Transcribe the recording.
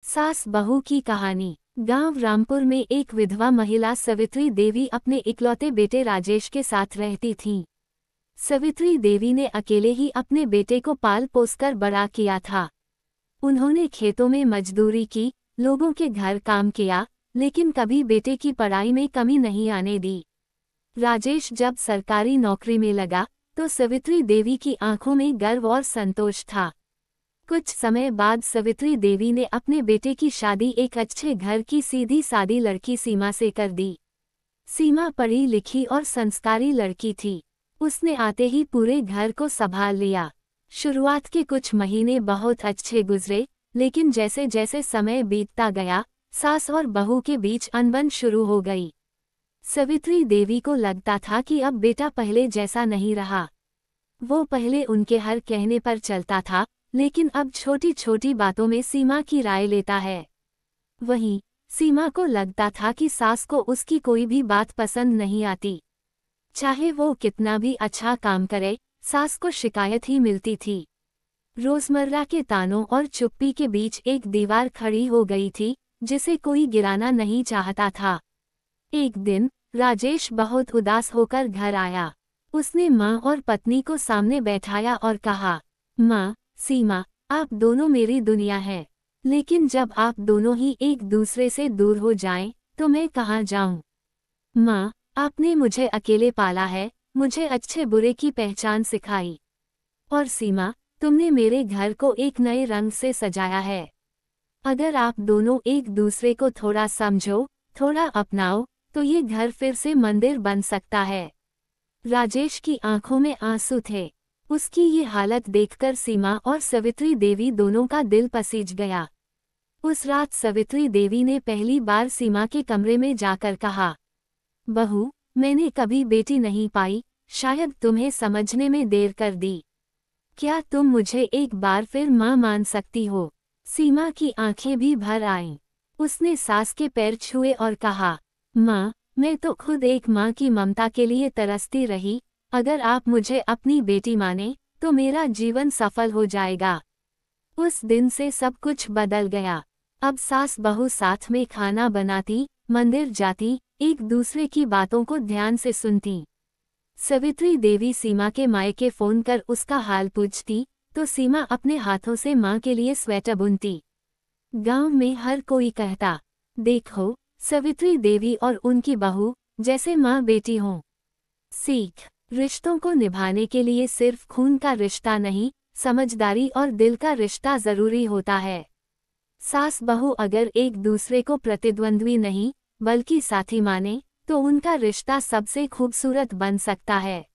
सास बहू की कहानी। गांव रामपुर में एक विधवा महिला सवित्री देवी अपने इकलौते बेटे राजेश के साथ रहती थीं। सवित्री देवी ने अकेले ही अपने बेटे को पाल पोसकर बड़ा किया था। उन्होंने खेतों में मजदूरी की, लोगों के घर काम किया, लेकिन कभी बेटे की पढ़ाई में कमी नहीं आने दी। राजेश जब सरकारी नौकरी में लगा तो सवित्री देवी की आंखों में गर्व और संतोष था। कुछ समय बाद सवित्री देवी ने अपने बेटे की शादी एक अच्छे घर की सीधी सादी लड़की सीमा से कर दी। सीमा पढ़ी लिखी और संस्कारी लड़की थी। उसने आते ही पूरे घर को संभाल लिया। शुरुआत के कुछ महीने बहुत अच्छे गुजरे, लेकिन जैसे जैसे समय बीतता गया, सास और बहू के बीच अनबन शुरू हो गई। सवित्री देवी को लगता था कि अब बेटा पहले जैसा नहीं रहा। वो पहले उनके हर कहने पर चलता था, लेकिन अब छोटी छोटी बातों में सीमा की राय लेता है। वहीं सीमा को लगता था कि सास को उसकी कोई भी बात पसंद नहीं आती। चाहे वो कितना भी अच्छा काम करे, सास को शिकायत ही मिलती थी। रोजमर्रा के तानों और चुप्पी के बीच एक दीवार खड़ी हो गई थी, जिसे कोई गिराना नहीं चाहता था। एक दिन राजेश बहुत उदास होकर घर आया। उसने माँ और पत्नी को सामने बैठाया और कहा, माँ, सीमा, आप दोनों मेरी दुनिया हैं, लेकिन जब आप दोनों ही एक दूसरे से दूर हो जाएं, तो मैं कहाँ जाऊं? माँ, आपने मुझे अकेले पाला है, मुझे अच्छे बुरे की पहचान सिखाई। और सीमा, तुमने मेरे घर को एक नए रंग से सजाया है। अगर आप दोनों एक दूसरे को थोड़ा समझो, थोड़ा अपनाओ, तो ये घर फिर से मंदिर बन सकता है। राजेश की आंखों में आंसू थे। उसकी ये हालत देखकर सीमा और सवित्री देवी दोनों का दिल पसीज गया। उस रात सवित्री देवी ने पहली बार सीमा के कमरे में जाकर कहा, बहू, मैंने कभी बेटी नहीं पाई, शायद तुम्हें समझने में देर कर दी। क्या तुम मुझे एक बार फिर माँ मान सकती हो? सीमा की आंखें भी भर आईं। उसने सास के पैर छुए और कहा, माँ, मैं तो खुद एक माँ की ममता के लिए तरसती रही। अगर आप मुझे अपनी बेटी माने, तो मेरा जीवन सफल हो जाएगा। उस दिन से सब कुछ बदल गया। अब सास बहू साथ में खाना बनाती, मंदिर जाती, एक दूसरे की बातों को ध्यान से सुनती। सवित्री देवी सीमा के मायके फोन कर उसका हाल पूछती, तो सीमा अपने हाथों से माँ के लिए स्वेटर बुनती। गांव में हर कोई कहता, देखो, सवित्री देवी और उनकी बहू जैसे माँ बेटी हों। सीख, रिश्तों को निभाने के लिए सिर्फ खून का रिश्ता नहीं, समझदारी और दिल का रिश्ता जरूरी होता है। सास बहू अगर एक दूसरे को प्रतिद्वंद्वी नहीं, बल्कि साथी माने, तो उनका रिश्ता सबसे खूबसूरत बन सकता है।